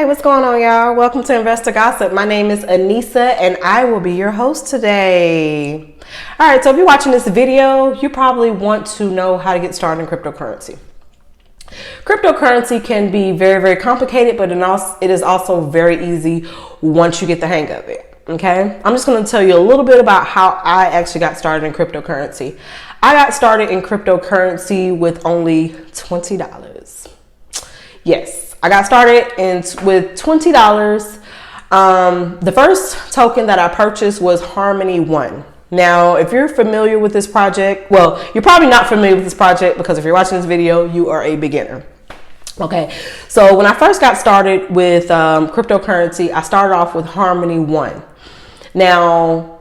What's going on, y'all? Welcome to Investor Gossip. My name is Anissa and I will be your host today. All right, so if you're watching this video, you probably want to know how to get started in cryptocurrency. Cryptocurrency can be very, very complicated, but it is also very easy once you get the hang of it. Okay, I'm just going to tell you a little bit about how I actually got started in cryptocurrency. I got started in cryptocurrency with only $20. Yes. I got started with $20. The first token that I purchased was Harmony One. Now, if you're familiar with this project, well, you're probably not familiar with this project because if you're watching this video, you are a beginner. Okay, so when I first got started with cryptocurrency, I started off with Harmony One. Now,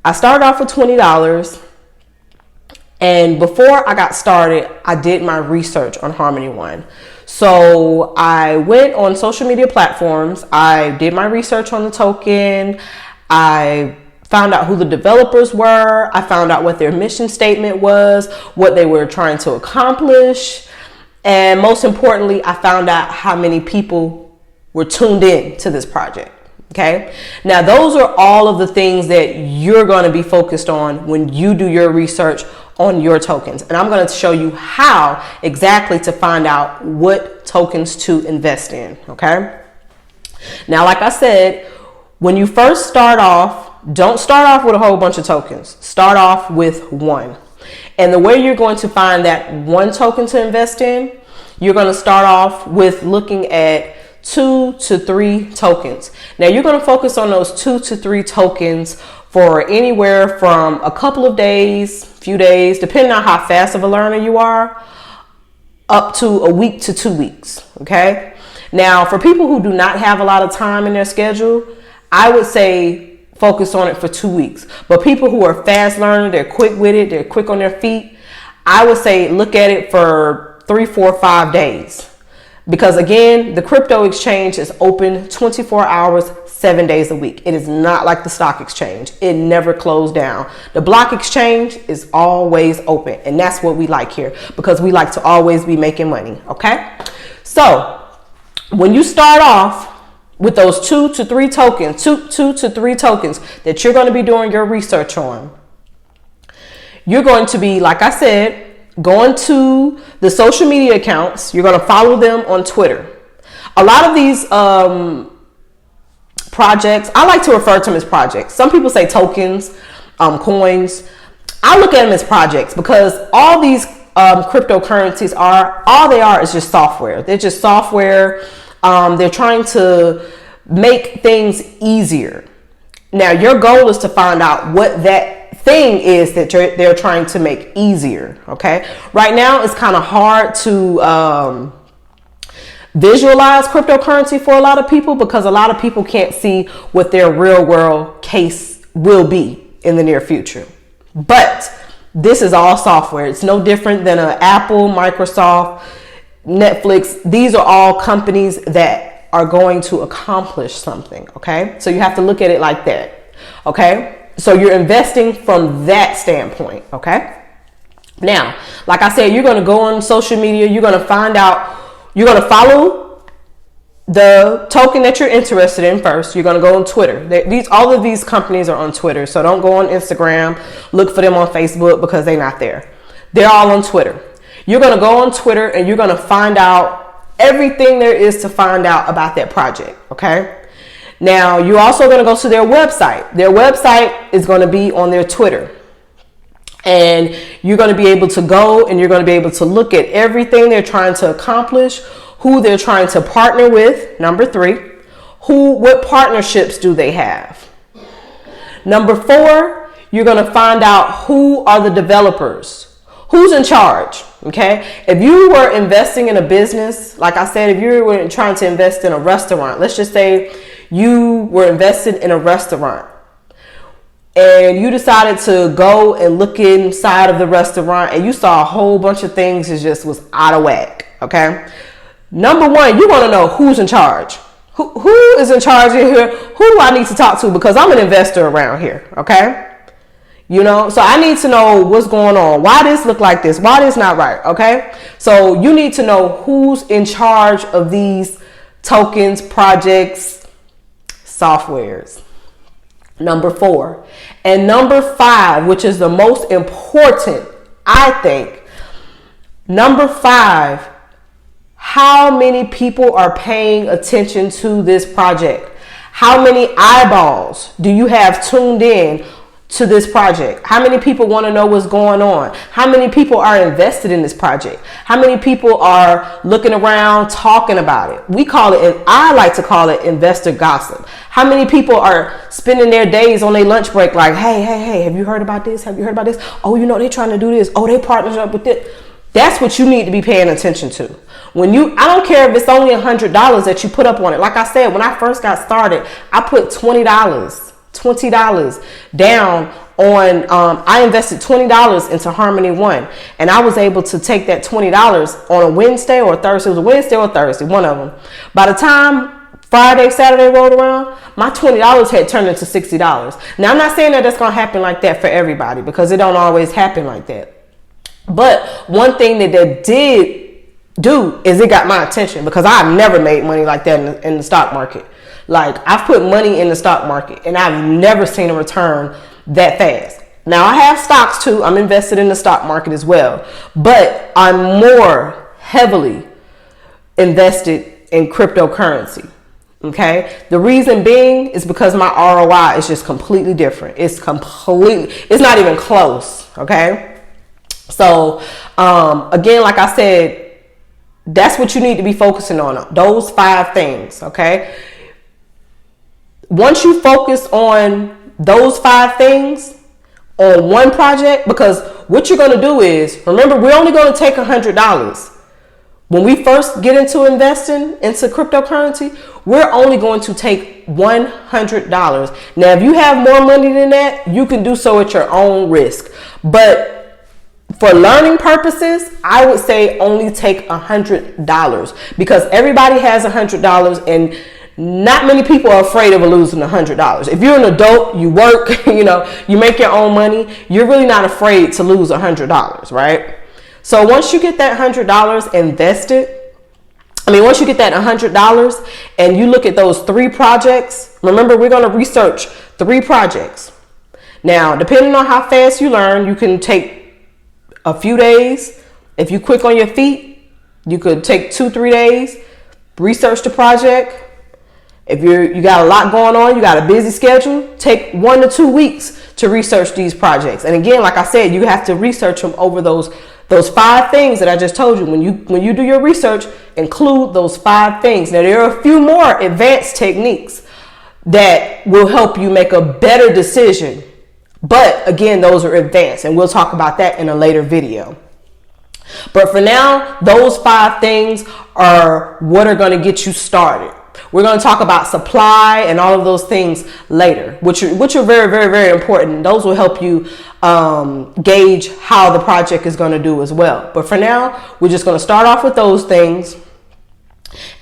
I started off with $20. And before I got started, I did my research on Harmony One. So I went on social media platforms. I did my research on the token. I found out who the developers were. I found out what their mission statement was, what they were trying to accomplish. And most importantly, I found out how many people were tuned in to this project. Okay. Now, those are all of the things that you're going to be focused on when you do your research on your tokens. And I'm going to show you how exactly to find out what tokens to invest in. Okay. Now, like I said, when you first start off, don't start off with a whole bunch of tokens. Start off with one. And the way you're going to find that one token to invest in, you're going to start off with looking at 2 to 3 tokens. Now you're going to focus on those 2 to 3 tokens for anywhere from a couple of days, few days, depending on how fast of a learner you are, up to a week to 2 weeks. Okay. Now for people who do not have a lot of time in their schedule, I would say focus on it for 2 weeks. But people who are fast learners, they're quick with it, they're quick on their feet, I would say look at it for 3, 4, 5 days. Because again, the crypto exchange is open 24 hours, 7 days a week. It is not like the stock exchange. It never closed down. The block exchange is always open. And that's what we like here because we like to always be making money. Okay. So when you start off with those 2 to 3 tokens, two to three tokens that you're going to be doing your research on, you're going to be, like I said, going to the social media accounts. You're going to follow them on Twitter. A lot of these projects, I like to refer to them as projects. Some people say tokens, coins. I look at them as projects because all these cryptocurrencies all they are is just software. They're just software. They're trying to make things easier. Now, your goal is to find out what that thing is that they're trying to make easier. Okay. Right now, it's kind of hard to visualize cryptocurrency for a lot of people because a lot of people can't see what their real world case will be in the near future. But this is all software. It's no different than an Apple, Microsoft, Netflix. These are all companies that are going to accomplish something. Okay. So you have to look at it like that. Okay. So you're investing from that standpoint. Okay. Now, like I said, you're going to go on social media. You're going to find out, you're going to follow the token that you're interested in first. You're going to go on Twitter. All of these companies are on Twitter. So don't go on Instagram, look for them on Facebook because they're not there. They're all on Twitter. You're going to go on Twitter and you're going to find out everything there is to find out about that project. Okay. Now, you're also going to go to their website. Their website is going to be on their Twitter. And you're going to be able to go and you're going to be able to look at everything they're trying to accomplish, who they're trying to partner with. Number 3, what partnerships do they have? Number 4, you're going to find out who are the developers, who's in charge. Okay. If you were investing in a business, like I said, if you were trying to invest in a restaurant, let's just say you were invested in a restaurant and you decided to go and look inside of the restaurant and you saw a whole bunch of things that just was out of whack. Okay. Number 1, you want to know who's in charge. Who is in charge in here? Who do I need to talk to? Because I'm an investor around here. Okay. You know, so I need to know what's going on. Why this look like this? Why this not right? Okay. So you need to know who's in charge of these tokens, projects, softwares. Number 4. And number 5, which is the most important, I think. Number 5, how many people are paying attention to this project? How many eyeballs do you have tuned in to this project? How many people want to know what's going on? How many people are invested in this project? How many people are looking around talking about it? We call it, and I like to call it, investor gossip. How many people are spending their days on their lunch break like, hey, have you heard about this? Have you heard about this? Oh, you know, they're trying to do this. Oh, they partnered up with this. That's what you need to be paying attention to. I don't care if it's only $100 that you put up on it. Like I said, when I first got started, I put $20 down on, I invested $20 into Harmony One, and I was able to take that $20 on a Wednesday or Thursday. It was a Wednesday or Thursday, one of them. By the time Friday, Saturday rolled around, my $20 had turned into $60. Now, I'm not saying that that's going to happen like that for everybody, because it don't always happen like that. But one thing that did do is it got my attention, because I've never made money like that in the stock market. Like, I've put money in the stock market and I've never seen a return that fast. Now, I have stocks too. I'm invested in the stock market as well, but I'm more heavily invested in cryptocurrency. Okay. The reason being is because my ROI is just completely different. It's not even close. Okay. So, again, like I said, that's what you need to be focusing on. Those 5 things. Okay. Once you focus on those 5 things on one project, because what you're going to do is, remember, we're only going to take $100. When we first get into investing into cryptocurrency, we're only going to take $100. Now, if you have more money than that, you can do so at your own risk. But for learning purposes, I would say only take $100, because everybody has $100 and not many people are afraid of losing $100. If you're an adult, you work, you make your own money, you're really not afraid to lose $100, right? So once you get that $100 invested, once you get that $100 and you look at those 3 projects, remember, we're going to research 3 projects. Now, depending on how fast you learn, you can take a few days. If you quick on your feet, you could take 2-3 days, research the project. If you got a lot going on, you got a busy schedule, take 1 to 2 weeks to research these projects. And again, like I said, you have to research them over those 5 things that I just told you. When you do your research, include those 5 things. Now, there are a few more advanced techniques that will help you make a better decision. But again, those are advanced, and we'll talk about that in a later video. But for now, those 5 things are what are going to get you started. We're going to talk about supply and all of those things later, which are very, very, very important. Those will help you gauge how the project is going to do as well. But for now, we're just going to start off with those things.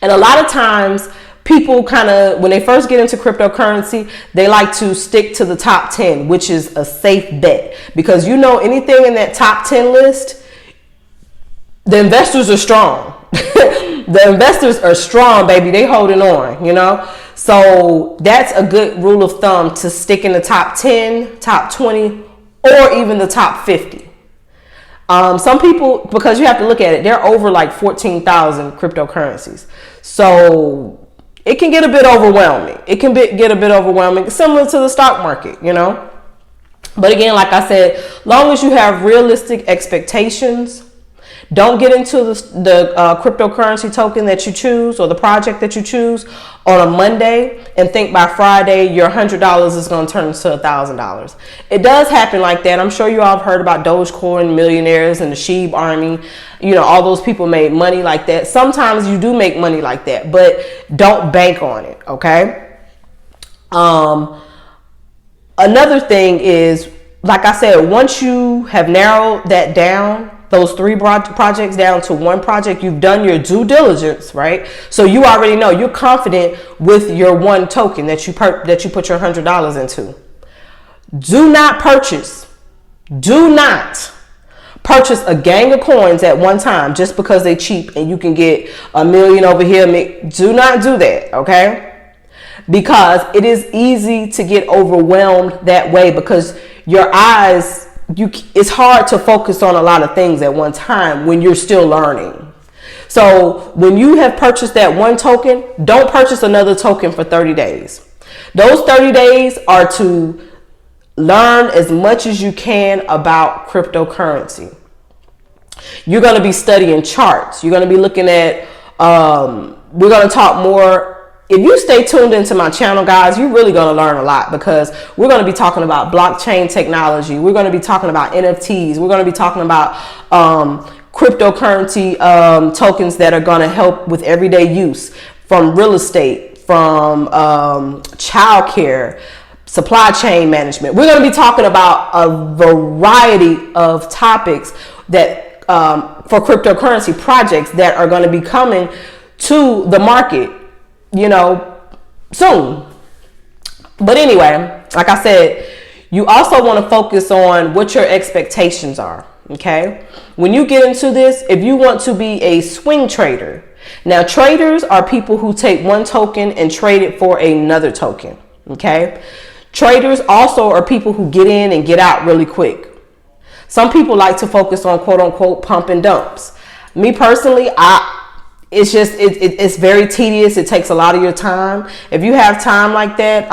And a lot of times, people when they first get into cryptocurrency, they like to stick to the top 10, which is a safe bet. Because anything in that top 10 list, the investors are strong. The investors are strong, baby. They holding on, So that's a good rule of thumb, to stick in the top 10, top 20, or even the top 50. Some people, because you have to look at it, they're over like 14,000 cryptocurrencies. So it can get a bit overwhelming. Similar to the stock market, But again, like I said, long as you have realistic expectations, don't get into the cryptocurrency token that you choose or the project that you choose on a Monday and think by Friday your $100 is going to turn into $1,000. It does happen like that. I'm sure you all have heard about Dogecoin millionaires and the Sheeb Army. All those people made money like that. Sometimes you do make money like that, but don't bank on it, okay? Another thing is, like I said, once you have narrowed that down, those 3 projects down to 1 project, you've done your due diligence, right? So you already know, you're confident with your 1 token that you put your $100 into. Do not purchase a gang of coins at one time just because they're cheap and you can get a million over here. Do not do that, okay? Because it is easy to get overwhelmed that way because your eyes, it's hard to focus on a lot of things at one time when you're still learning. So when you have purchased that one token, don't purchase another token for 30 days. Those 30 days are to learn as much as you can about cryptocurrency. You're going to be studying charts. You're going to be looking at, we're going to talk more. If you stay tuned into my channel, guys, you're really going to learn a lot because we're going to be talking about blockchain technology. We're going to be talking about NFTs. We're going to be talking about cryptocurrency tokens that are going to help with everyday use, from real estate, from childcare, supply chain management. We're going to be talking about a variety of topics that for cryptocurrency projects that are going to be coming to the market, you know, soon. But anyway, like I said, you also want to focus on what your expectations are. Okay. When you get into this, if you want to be a swing trader, now traders are people who take one token and trade it for another token. Okay. Traders also are people who get in and get out really quick. Some people like to focus on quote unquote pump and dumps. Me personally, it's very tedious. It takes a lot of your time. If you have time like that,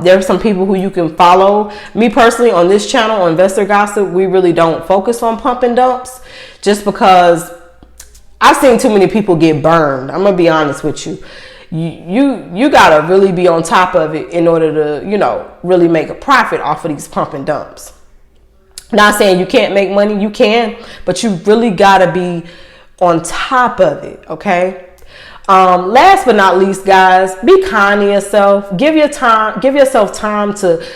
there are some people who you can follow. Me personally, on this channel, on Investor Gossip, we really don't focus on pump and dumps just because I've seen too many people get burned. I'm gonna be honest with you. You gotta really be on top of it in order to, you know, really make a profit off of these pump and dumps. Not saying you can't make money, you can, but you really gotta be on top of it, okay? Last but not least, guys, be kind to yourself. Give yourself time to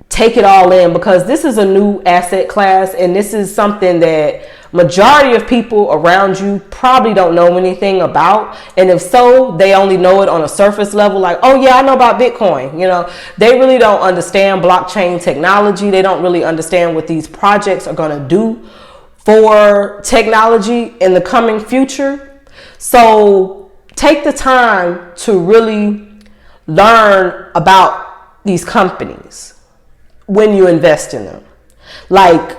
take it all in, because this is a new asset class and this is something that majority of people around you probably don't know anything about. And if so, they only know it on a surface level, like, oh yeah, I know about Bitcoin. You know, they really don't understand blockchain technology. They don't really understand what these projects are going to do for technology in the coming future. So take the time to really learn about these companies when you invest in them. Like,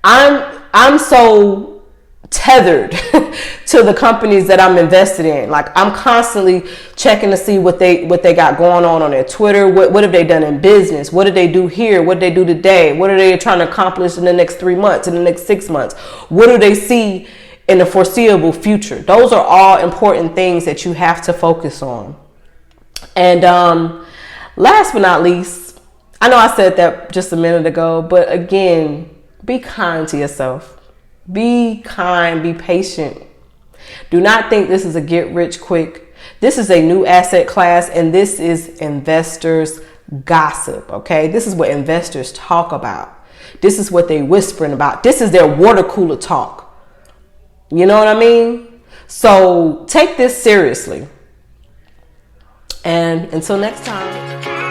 I'm so tethered to the companies that I'm invested in. Like, I'm constantly checking to see what they got going on their Twitter. What have they done in business? What did they do here? What did they do today? What are they trying to accomplish in the next 3 months, in the next 6 months? What do they see in the foreseeable future? Those are all important things that you have to focus on. And last but not least, I know I said that just a minute ago, but again, be kind to yourself. Be kind, be patient. Do not think this is a get rich quick. This is a new asset class, and this is investors gossip, okay? This is what investors talk about. This is what they whispering about. This is their water cooler talk. You know what I mean? So take this seriously. And until next time.